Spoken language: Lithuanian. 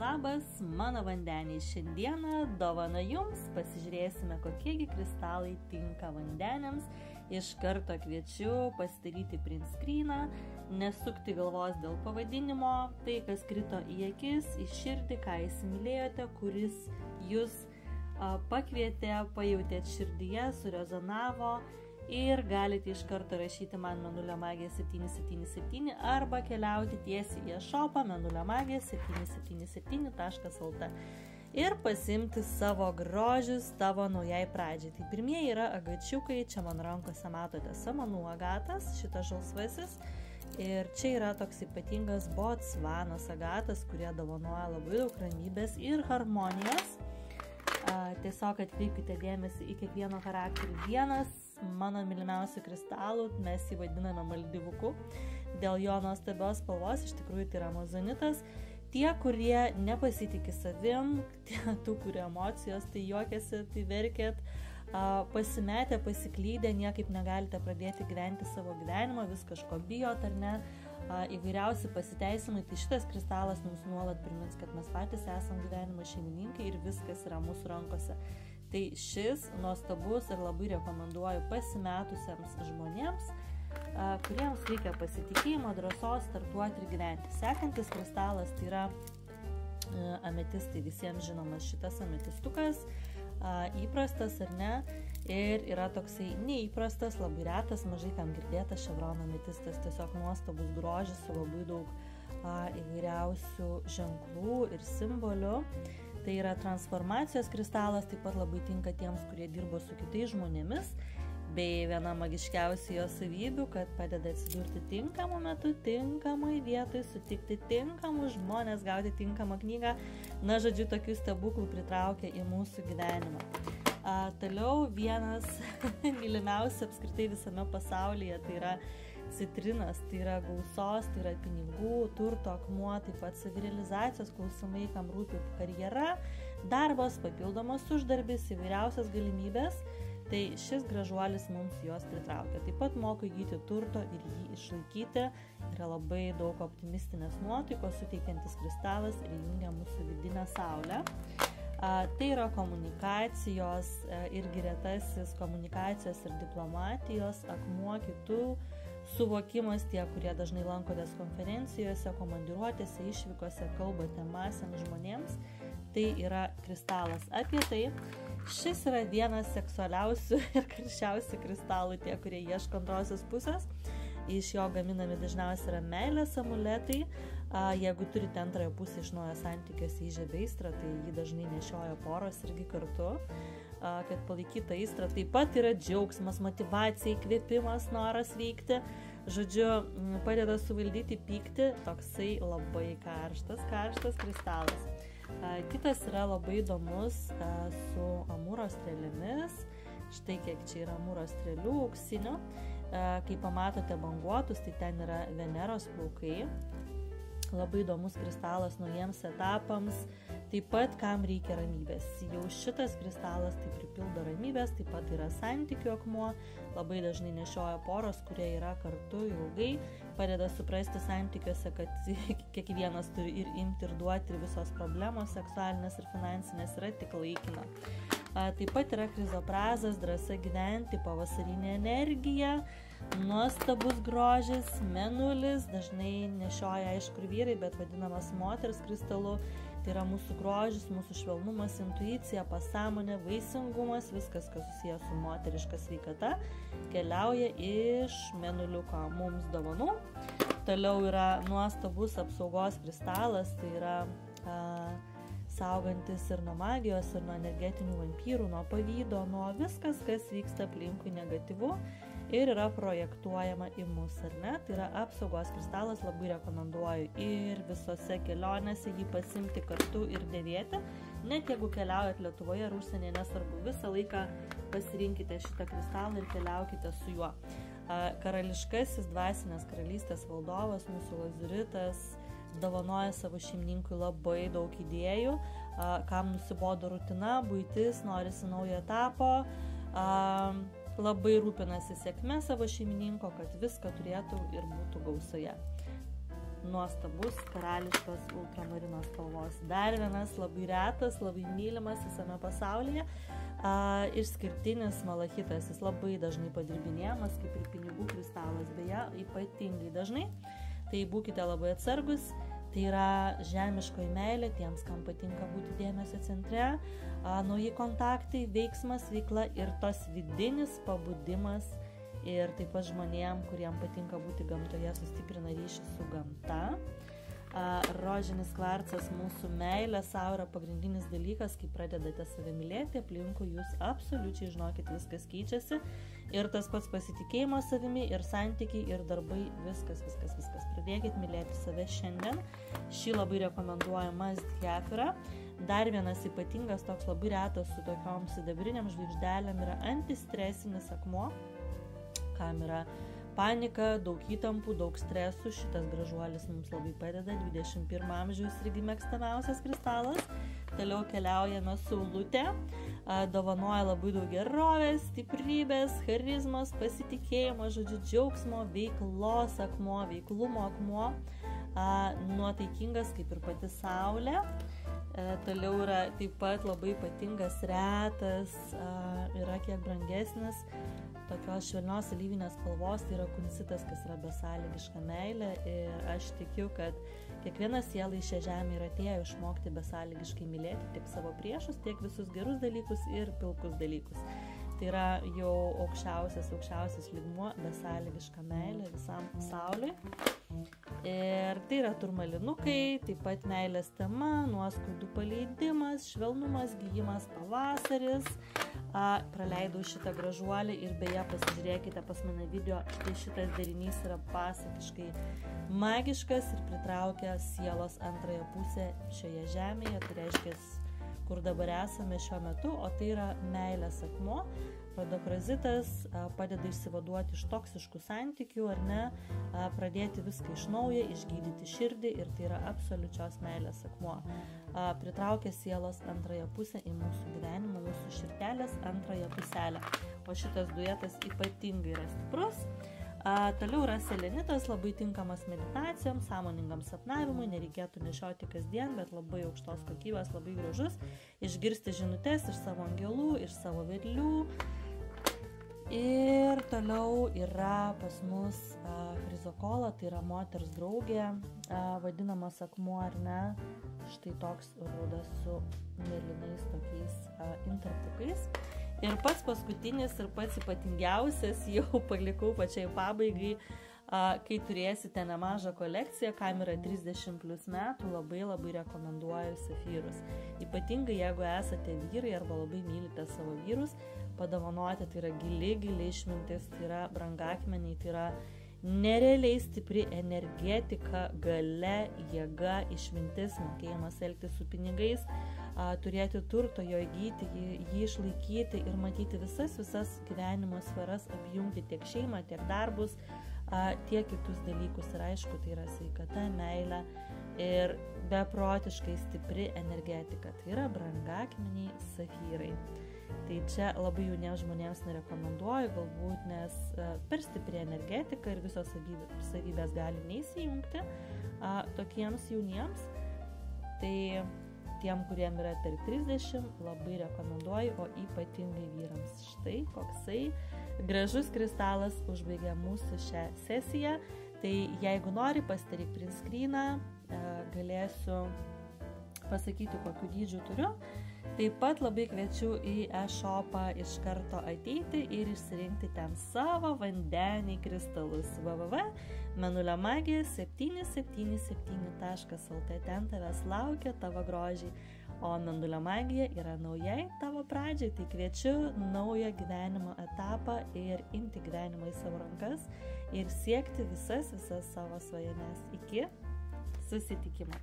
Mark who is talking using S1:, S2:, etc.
S1: Labas, mano vandeniai, šiandieną dovana jums, pasižiūrėsime, kokiegi kristalai tinka vandeniams. Iš karto kviečiu pasidaryti print screeną, nesukti galvos dėl pavadinimo, tai kas krito į akis, į širdį, ką įsimylėjote, kuris jūs pakvietė, pajautėt širdyje, surezonavo. Ir galite iš karto rašyti man Mėnulio magija 777 arba keliauti tiesiai į shopą menuliomagija777.lt ir pasimti savo grožius tavo naujai pradžiai. Tai pirmieji yra agačiukai, čia man rankose matote samanų agatas, šitas žalsvasis. Ir čia yra toks ypatingas Botsvanos agatas, kurie dovanoja labai daug ramybės ir harmonijos. Tiesiog atkreipkite dėmesį į kiekvieno charakterį. Vienas mano mylimiausių kristalų, mes jį vadiname Maldivuku, dėl jo nuostabios spalvos, iš tikrųjų tai yra amazonitas. Tie, kurie nepasitikė savim, tų, kurie emocijos, tai juokiasi, tai verkėt, pasimetę, pasiklydę, niekaip negalite pradėti gyventi savo gyvenimą, vis kažko bijot ar ne, įvairiausi pasiteisimai, tai šitas kristalas mums nuolat primins, kad mes patys esam gyvenimo šeimininkai ir viskas yra mūsų rankose. Tai šis nuostabus ir labai rekomenduoju pasimetusiems žmonėms, kuriems reikia pasitikėjimo, drąsos startuoti ir gyventi. Sekantis kristalas tai yra ametistai, visiems žinomas šitas ametistukas, įprastas ar ne, ir yra toksai neįprastas, labai retas, mažai kam girdėtas ševrono ametistas, tiesiog nuostabus grožis su labai daug įvairiausių ženklų ir simbolių. Tai yra transformacijos kristalas, taip pat labai tinka tiems, kurie dirbo su kitais žmonėmis, bei viena magiškiausių jo savybių, kad padeda atsidurti tinkamu metu, tinkamai vietoj, sutikti tinkamus žmonės, gauti tinkamą knygą. Na, žodžiu, tokių stebuklų pritraukia į mūsų gyvenimą. Toliau vienas mylimiausių apskritai visame pasaulyje, tai yra citrinas, tai yra gausos, tai yra pinigų, turto akmuo, taip pat savirealizacijos klausimai, kam rūpi karjera, darbas, papildomas uždarbis, įvairiausias galimybės, tai šis gražuolis mums juos pritraukia. Taip pat moka įgyti turto ir jį išlaikyti, yra labai daug optimistinės nuotaikos suteikiantis kristalas ir jungia mūsų vidinę saulę. Tai yra komunikacijos irgi retasis komunikacijos ir diplomatijos akmuo, kitų suvokimas, tie, kurie dažnai lankotės konferencijose, komandiruotėse, išvykose, kalbate masėms žmonėms, tai yra kristalas apie tai. Šis yra vienas seksualiausių ir karščiausių kristalų, tie, kurie ieško antrosios pusės. Iš jo gaminami dažniausiai yra meilės amuletai. Jeigu turite antrąją pusę iš naujo santykiuose įžiebia aistrą, tai jį dažnai nešioja poros irgi kartu, kad palaikyta aistra. Taip pat yra džiaugsmas, motyvacija, įkvėpimas, noras veikti. Žodžiu, padeda suvaldyti pyktį, toksai labai karštas kristalas. Kitas yra labai įdomus su amūro strėlėmis. Štai kiek čia yra amūro strėlių auksinių. Kai pamatote banguotus, tai ten yra Veneros plaukai. Labai įdomus kristalas naujiems etapams, taip pat kam reikia ramybės. Jau šitas kristalas tai pripildo ramybės, taip pat yra santykių akmuo, labai dažnai nešioja poros, kurie yra kartu ilgai, padeda suprasti santykiuose, kad kiekvienas turi ir imti ir duoti, ir visos problemos seksualinės ir finansinės yra tik laikina. Taip pat yra krizoprazas, drąsa gyventi, pavasarinė energija, nuostabus grožis, mėnulis, dažnai nešioja aišku ir vyrai, bet vadinamas moters kristalu, tai yra mūsų grožis, mūsų švelnumas, intuicija, pasąmonė, vaisingumas, viskas, kas susijęs su moteriška sveikata, keliauja iš mėnuliuko mums dovanų. Toliau yra nuostabus apsaugos kristalas, tai yra saugantis ir nuo magijos, ir nuo energetinių vampyrų, nuo pavydo, nuo viskas, kas vyksta aplinkui negatyvu ir yra projektuojama į mus, ar ne? Tai yra apsaugos kristalas, labai rekomenduoju ir visose kelionėse jį pasimti kartu ir dėvėti, net jeigu keliaujat Lietuvoje ar užsienyje, nesvarbu, visą laiką pasirinkite šitą kristalą ir keliaukite su juo. Karališkasis dvasinės karalystės valdovas, mūsų lazuritas, dovanoja savo šeimininkui labai daug idėjų, kam nusibodo rutina, buitis, norisi naujo etapo, labai rūpinasi sėkme savo šeimininko, kad viską turėtų ir būtų gausoje. nuostabus karališkos ultramarino spalvos. Dar vienas labai retas, labai mylimas visame pasaulyje. Išskirtinis malachitas, jis labai dažnai padirbinėjamas, kaip ir pinigų kristalas, beje, ypatingai dažnai. Tai būkite labai atsargus, tai yra žemiškoji meilė tiems, kam patinka būti dėmesio centre, nauji kontaktai, veiksmas, veikla ir tas vidinis pabudimas ir taip pat žmonėm, kuriem patinka būti gamtoje, sustiprina ryšį su gamta. Rožinis kvarcas mūsų meilė savo yra pagrindinis dalykas, kai pradedate save mylėti, aplinkui jūs absoliučiai žinokit, viskas keičiasi ir tas pats pasitikėjimas savimi ir santykiai ir darbai, viskas. Pradėkit mylėti save šiandien. Šį labai rekomenduojamas Hefira. Dar vienas ypatingas, toks labai retas su tokiom sidabriniam žvaigždelėm yra antistresinis akmuo, kam yra panika, daug įtampų, daug stresų. Šitas gražuolis mums labai padeda, 21 amžiaus irgi mėgstamiausias kristalas. Toliau keliaujame saulutė, dovanoja labai daug gerovės, stiprybės, charizmos, pasitikėjimo, žodžiu, džiaugsmo, veiklos akmuo, veiklumo akmuo, nuotaikingas kaip ir pati saulė. Toliau yra taip pat labai ypatingas, retas, yra kiek brangesnis, tokios švelnios alyvinės spalvos, tai yra kuncitas, kas yra besąlygiška meilė ir aš tikiu, kad kiekviena siela į šią žemę yra atėjo išmokti besąlygiškai mylėti tiek savo priešus, tiek visus gerus dalykus ir pilkus dalykus. Tai yra jau aukščiausias lygmuo, besąlygiška meilė visam pasauliui. Ir tai yra turmalinukai, taip pat meilės tema, nuoskaudų paleidimas, švelnumas, gijimas, pavasaris. Praleidau šitą gražuolį ir beje pasižiūrėkite pas mane video, štai šitas derinys yra pasakiškai magiškas ir pritraukia sielos antrąją pusę šioje žemėje, tai reiškia, kur dabar esame šiuo metu, o tai yra meilės akmuo. Rodokrozitas padeda išsivaduoti iš toksiškų santykių, ar ne, pradėti viską iš naujo, išgydyti širdį ir tai yra absoliučios meilės akmuo. Pritraukia sielos antrąją pusę į mūsų gyvenimą, mūsų širdelės antrąją puselę. O šitas duetas ypatingai yra stiprus. Toliau yra selenitas, labai tinkamas meditacijoms, sąmoningam sapnavimui, nereikėtų nešioti kasdien, bet labai aukštos kokybės, labai gražus, išgirsti žinutes iš savo angelų, iš savo vedlių. Ir toliau yra pas mus chrizokola, tai yra moters draugė, vadinamas akmuo, ar ne, štai toks rudas su mėlynais tokiais intarpukais. Ir pats paskutinis ir pats ypatingiausias jau palikau pačiai pabaigai, kai turėsite nemažą kolekciją, kam yra 30 plus metų, labai rekomenduoju safyrus. Ypatingai jeigu esate vyrai arba labai mylite savo vyrus, padovanoti, tai yra gili išmintis, tai yra brangakmeniai, tai yra nerealiai stipri energetika, galia, jėga, išmintis, mokėjimas elgtis su pinigais, turėti turto, jo įgyti, jį išlaikyti ir matyti visas gyvenimo sferas, apjungti tiek šeimą, tiek darbus, tiek kitus dalykus. Ir aišku, tai yra sveikata, meilė ir beprotiškai stipri energetika. Tai yra brangakmeniai safyrai. Tai čia labai jauniems žmonėms nerekomenduoju, galbūt, nes per stipri energetika ir visos savybės gali neįsijungti tokiems jauniems. Tai tiem, kuriem yra per 30, labai rekomenduoju, o ypatingai vyrams. Štai koksai gražus kristalas užbaigia mūsų šią sesiją. Tai jeigu nori, pasidaryk print screeną, galėsiu pasakyti, kokiu dydžiu turiu. Taip pat labai kviečiu į e-shopą iš karto ateiti ir išsirinkti ten savo vandenį kristalus. www.mėnuliamagija777.lt. Ten tavęs laukia tavo grožiai, o Mėnulio magija yra naujai tavo pradžiai. Tai kviečiu naują gyvenimo etapą ir imti gyvenimą į savo rankas ir siekti visas savo svajones. Iki susitikimo.